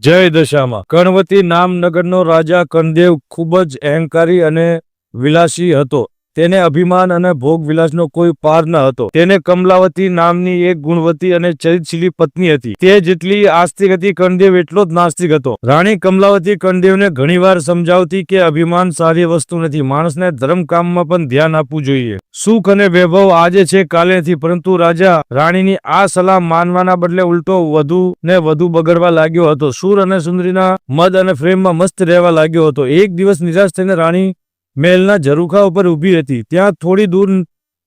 જય દશામાં કર્ણવતી નામનગરનો રાજા કર્ણદેવ ખૂબ જ અહંકારી અને વિલાસી હતો. તેને અભિમાન અને ભોગ વિલાસનો કોઈ પાર ન હતો. તેને કમલાવતી નામની એક ગુણવતી અને ચરિત્રશીલી પત્ની હતી. તે જેટલી આસ્તિક હતી કર્ણદેવ એટલો જ નાસ્તિક હતો. રાણી કમલાવતી કર્ણદેવને ઘણીવાર સમજાવતી કે અભિમાન સારી વસ્તુ નથી. માણસને ધર્મ કામમાં પણ ધ્યાન આપવું જોઈએ. સુખ અને વૈભવ આજે છે કાલે નથી. પરંતુ રાજા રાણીની આ સલાહ માનવાના બદલે ઉલટો વધુ ને વધુ બગડવા લાગ્યો હતો. સુર અને સુંદરીના મદ અને પ્રેમમાં મસ્ત રહેવા લાગ્યો હતો. એક દિવસ નિરાશ થઈને રાણી મહેલના ઝરૂખા ઉપર ઊભી હતી. ત્યાં થોડી દૂર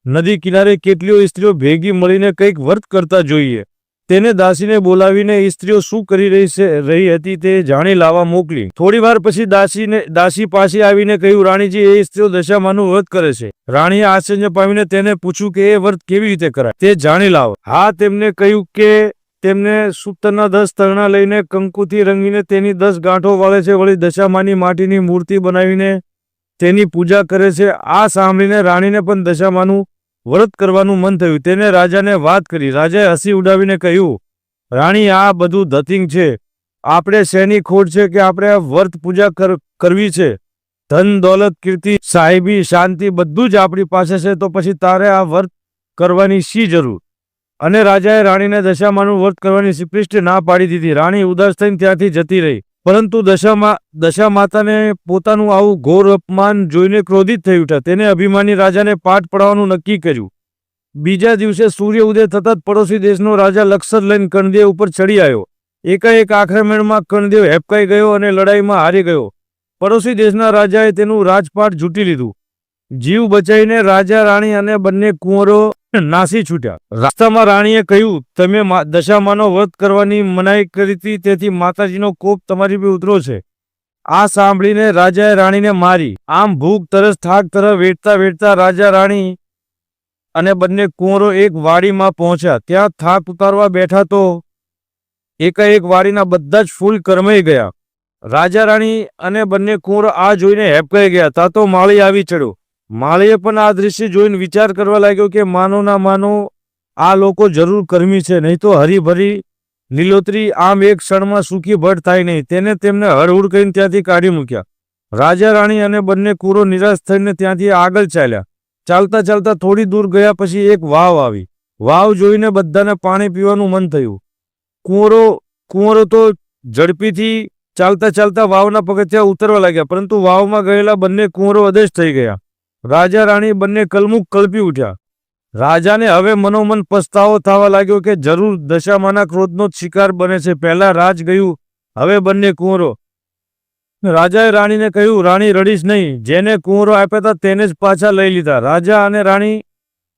નદી કિનારે કેટલીઓ સ્ત્રીઓ ભેગી મળીને કંઈક વર્ત કરતા જોઈએ. તેને દાસીને બોલાવીને સ્ત્રીઓ શું કરી રહી હતી તે જાણી લાવવા મોકલી. થોડી વાર પછી દાસી પાસે આવીને કહ્યું, રાણીજી, એ સ્ત્રીઓ દશામાનું વ્રત કરે છે. રાણીએ આશ્ચર્ય પામીને તેને પૂછ્યું કે એ વ્રત કેવી રીતે કરાય તે જાણી લાવો. હા, તેમને કહ્યું કે તેમને સૂતરના 10 તરણા લઈને કંકુથી રંગીને તેની 10 ગાંઠો વાળે છે. વળી દશામાની માટીની મૂર્તિ બનાવીને તેની પૂજા કરે છે. આ સાંભળીને રાણીને પણ દશામાનું વ્રત કરવાનું મન થયું. તેને રાજાને વાત કરી. રાજાએ હસી ઉડાવીને કહ્યું, રાણી, આ બધું ધતિંગ છે. આપણે શેની ખોટ છે કે આપણે વ્રત પૂજા કરવી છે? ધન, દોલત, કીર્તિ, સાહેબી, શાંતિ બધું જ આપણી પાસે છે. તો પછી તારે આ વ્રત કરવાની શી જરૂર? અને રાજાએ રાણીને દશામાનું વ્રત કરવાની શ્રીકૃષ્ણ ના પાડી દીધી. રાણી ઉદાસ થઈને ત્યાંથી જતી રહી. પરંતુ દશા માતાને પોતાનું આવું ઘોર અપમાન જોઈને ક્રોધિત થઈ ઉઠ્યા. તેને અભિમાની રાજાને પાઠ પડાવવાનું નક્કી કર્યું. બીજા દિવસે સૂર્ય ઉદય થતા જ પડોશી દેશનો રાજા લશ્કર લઈને કર્ણદેવ ઉપર ચડી આવ્યો. એકાએક આક્રમણમાં કર્ણદેવ હેપકાઈ ગયો અને લડાઈમાં હારી ગયો. પડોશી દેશના રાજાએ તેનું રાજપાટ ઝૂંટી લીધું. જીવ બચાવીને રાજા રાણી અને બંને કુંવરો નાસી છૂટ્યા. રસ્તામાં રાણીએ કહ્યું, તમે દશામાનો વ્રત કરવાની મનાઈ કરી હતી, તેથી માતાજીનો કોપ તમારી પર ઉતરો છે. આ સાંભળીને રાજાએ રાણીને મારી. આમ ભૂખ, તરસ, થાક તરફ વેઠતા વેઠતા રાજા રાણી અને બંને કુંવરો એક વાડીમાં પહોંચ્યા. ત્યાં થાક ઉતારવા બેઠા તો એકાએક વાડીના બધા જ ફૂલ કરમાઈ ગયા. રાજા રાણી અને બંને કુંવરો આ જોઈને હેપકાઈ ગયા. તા તો માળી આવી ચડ્યો. માળીએ પણ આ દ્રશ્ય જોઈને વિચાર કરવા લાગ્યો કે માનો ના માનો આ લોકો જરૂર કર્મી છે, નહીં તો હરીભરી લીલોતરી આમ એક ક્ષણમાં સૂકી ભટ્ટ થાય નહીં. તેને તેમને હળહુડ કરીને ત્યાંથી કાઢી મૂક્યા. રાજા રાણી અને બંને કુંવરો નિરાશ થઈને ત્યાંથી આગળ ચાલ્યા. ચાલતા ચાલતા થોડી દૂર ગયા પછી એક વાવ આવી. વાવ જોઈને બધાને પાણી પીવાનું મન થયું. કુંવરો તો ઝડપીથી ચાલતા ચાલતા વાવના પગથિયા ઉતરવા લાગ્યા. પરંતુ વાવમાં ગયેલા બંને કુંવરો અદેશ થઈ ગયા. રાજા રાણી બંને કલમુખ કલ્પી ઉઠ્યા. રાજાને હવે મનોમન પસ્તાવો થવા લાગ્યો કે જરૂર દશામાના ક્રોધનો જ શિકાર બને છે. પહેલા રાજ ગયું, હવે બંને કુંવરો. રાજાએ રાણીને કહ્યું, રાણી, રડીશ નહીં. જેને કુંવરો આપ્યા હતા તેને જ પાછા લઈ લીધા. રાજા અને રાણી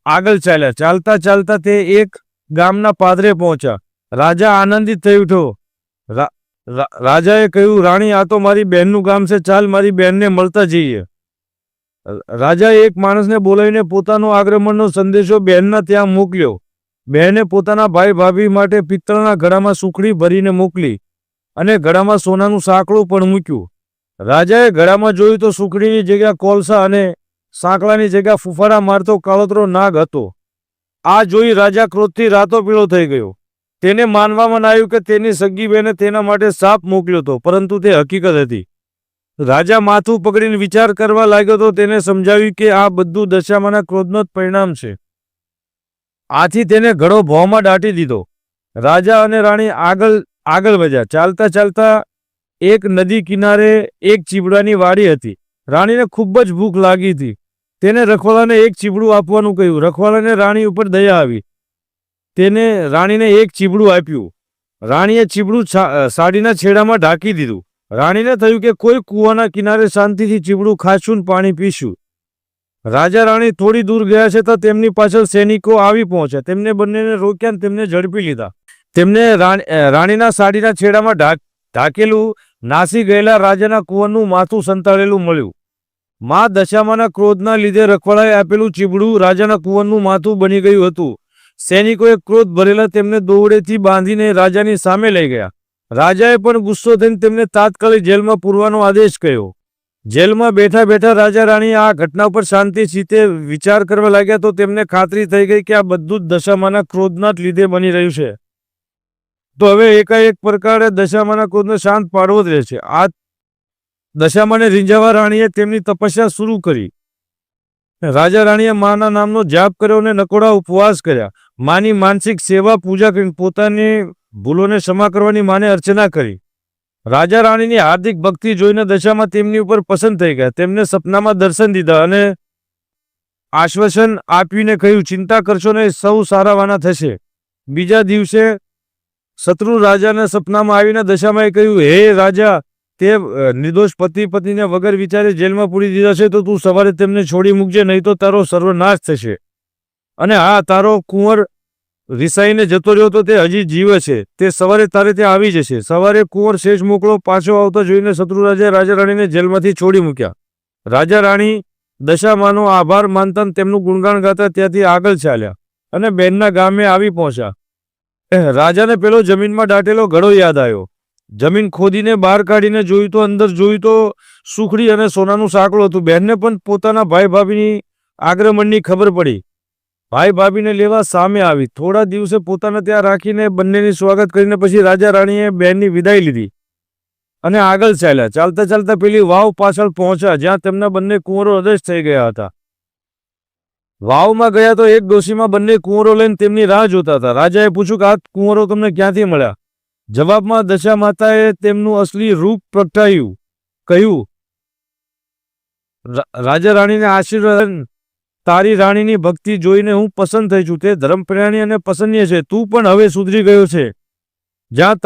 આગળ ચાલ્યા. ચાલતા ચાલતા તે એક ગામના પાદરે પહોંચ્યા. રાજા આનંદિત થઈ ઉઠ્યો. રાજાએ કહ્યું, રાણી, આ તો મારી બહેનનું ગામ છે. ચાલ મારી બહેનને મળતા જઈએ. રાજાએ એક માણસને બોલાવીને પોતાનો આક્રમણનો સંદેશો બહેનના ત્યાં મોકલ્યો. બહેને પોતાના ભાઈ ભાભી માટે પિત્તળના ઘડામાં સુખડી ભરીને મોકલી અને ઘડામાં સોનાનું સાંકળું પણ મૂક્યું. રાજાએ ઘડામાં જોયું તો સુખડીની જગ્યા કોલસા અને સાંકળાની જગ્યા ફૂફાડા મારતો કાળોતરો નાગ હતો. આ જોઈ રાજા ક્રોધથી રાતો પીળો થઈ ગયો. તેને માનવામાં આવ્યું કે તેની સગી બહેને તેના માટે સાપ મોકલ્યો હતો, પરંતુ તે હકીકત હતી. રાજા માથું પકડીને વિચાર કરવા લાગ્યો તો તેને સમજાવ્યું કે આ બધું દશામાના ક્રોધનો જ પરિણામ છે. આથી તેને ઘડો ભોંમાં દાટી દીધો. રાજા અને રાણી આગળ વધ્યા. ચાલતા ચાલતા એક નદી કિનારે એક ચીબડાની વાડી હતી. રાણીને ખૂબ જ ભૂખ લાગી હતી. તેને રખવાલાને એક ચીબડું આપવાનું કહ્યું. રખવાલાને રાણી ઉપર દયા આવી. તેને રાણીને એક ચીબડું આપ્યું. રાણીએ ચીબડું સાડીના છેડામાં ઢાંકી દીધું. રાણીને થયું કે કોઈ કૂવાના કિનારે શાંતિથી ચીબડું ખાશું ને પાણી પીશું. રાજા રાણી થોડી દૂર ગયા છે તો તેમની પાછળ સૈનિકો આવી પહોંચ્યા. તેમને બંનેને રોક્યા અને તેમને ઝડપી લીધા. તેમને રાણીના સાડીના છેડામાં ઢાંકેલું નાસી ગયેલા રાજાના કુંવરનું માથું સંતાડેલું મળ્યું. મા દશામાના ક્રોધના લીધે રખવાળાએ આપેલું ચીબડું રાજાના કુંવરનું માથું બની ગયું હતું. સૈનિકોએ ક્રોધ ભરેલા તેમને દોરડેથી બાંધીને રાજાની સામે લઈ ગયા. રાજાએ પણ ગુસ્સો થઈને તેમને તાત્કાલિક જેલમાં પૂરવાનો આદેશ કર્યો. જેલમાં બેઠા બેઠા રાજા રાણી આ ઘટના પર શાંતિથી વિચાર કરવા લાગ્યા તો તેમને ખાતરી થઈ ગઈ કે આ બધું જ દશામાના ક્રોધના જ લીધે બની રહ્યું છે. તો હવે એકાએક પ્રકારે દશામાના ક્રોધને શાંત પાડવો જ રહેશે. આ દશામાને રીંઝાવા રાણીએ તેમની તપસ્યા શરૂ કરી. રાજા રાણીએ માના નામનો જાપ કર્યો અને નકોડા ઉપવાસ કર્યા. માની માનસિક સેવા પૂજા કરી પોતાની ભૂલોને ક્ષમા કરવાની માને અર્ચના કરી. રાજા રાણીની હાર્દિક ભક્તિ જોઈને દશામાં તેમની ઉપર પસંદ થઈ ગયા. તેમને સપનામાં દર્શન દીધા અને આશ્વાસન આપીને કહ્યું, ચિંતા કરશો નહીં, સૌ સારાવાના થશે. બીજા દિવસે શત્રુ રાજાના સપનામાં આવીને દશામાએ કહ્યું, હે રાજા, તે નિર્દોષ પતિ પત્નીને વગર વિચારે જેલમાં પૂરી દીધા છે, તો તું સવારે તેમને છોડી મૂકજે, નહીં તો તારો સર્વનાશ થશે. અને હા, તારો કુંવર રિસાઈને જતો રહ્યો તો તે હજી જીવે છે, તે સવારે તારે ત્યાં આવી જશે. સવારે કુંવર શેષ મોકળો પાછો આવતો જોઈને શત્રુ રાજાએ રાજા રાણીને જેલમાંથી છોડી મૂક્યા. રાજા રાણી દશામાનો આભાર માનતા તેમનું ગુણગાન ગાતા ત્યાંથી આગળ ચાલ્યા અને બેનના ગામે આવી પહોંચ્યા. રાજાને પેલો જમીનમાં દાટેલો ઘડો યાદ આવ્યો. જમીન ખોદીને બહાર કાઢીને જોયું તો અંદર જોયું તો સુખડી અને સોનાનું સાંકળું હતું. બહેનને પણ પોતાના ભાઈ ભાભીની આગમનની ખબર પડી. ભાઈ ભાભીને લેવા સામે આવી. થોડા દિવસે પોતાને ત્યાં રાખીને બંનેની સ્વાગત કરીને પછી રાજા રાણીએ બહેનની વિદાય લીધી અને આગળ ચાલ્યા. ચાલતા ચાલતા પેલી વાવ પાછળ પહોંચ્યા, જ્યાં તેમના બંને કુંવરો અદૃશ્ય થઈ ગયા હતા. વાવમાં ગયા તો એક ડોશીમાં બંને કુંવરો લઈને તેમની રાહ જોતા હતા. રાજાએ પૂછ્યું કે આ કુંવરો તમને ક્યાંથી મળ્યા? જવાબમાં દશા માતાએ તેમનું અસલી રૂપ પ્રગટાવ્યું. કહ્યું, રાજા રાણીને આશીર્વાદ, તારી રાણીની ભક્તિ જોઈને હું પસંદ થઈ છું. તે ધર્મપ્રાણી અને પસંદનીય છે. તું પણ હવે સુધરી ગયો છે. જ્યાં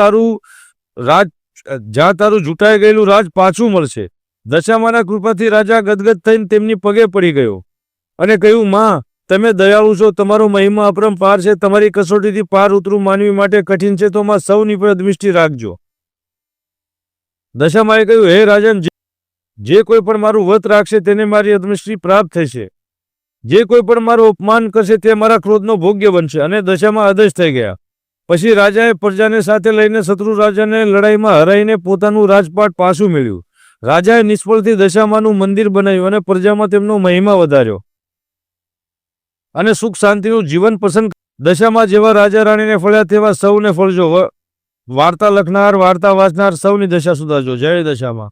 તારું જૂટાઈ ગયેલું રાજ પાછું મળશે. દશામાના કૃપાથી રાજા ગદગદ થઈને તેમની પગે પડી ગયો અને કહ્યું, માં, તમે દયાળુ છો, તમારો મહિમા અપરંપાર છે. તમારી કસોટીથી પાર ઉતરવું માનવી માટે કઠિન છે, તો માં સૌની પર દૃષ્ટિ રાખજો. દશામાએ કહ્યું, હે રાજન, જે કોઈ પણ મારું વ્રત રાખશે તેને મારી અદૃષ્ટિ પ્રાપ્ત થશે. જે કોઈ પણ મારું અપમાન કરશે તે મારા ક્રોધનો ભોગ્ય બનશે. અને દશામાં અદૃશ્ય થઈ ગયા. પછી રાજાએ પ્રજાને સાથે લઈને શત્રુ રાજાને લડાઈમાં હરાઈને પોતાનું રાજપાટ પાછું મેળવ્યું. રાજાએ નિષ્ફળથી દશામાનું મંદિર બનાવ્યું અને પ્રજામાં તેમનો મહિમા વધાર્યો અને સુખ શાંતિનું જીવન પસંદ. દશામાં જેવા રાજા રાણીને ફળ્યા તેવા સૌને ફળજો. વાર્તા લખનાર, વાર્તા વાંચનાર સૌની દશા સુધારજો. જય દશામાં.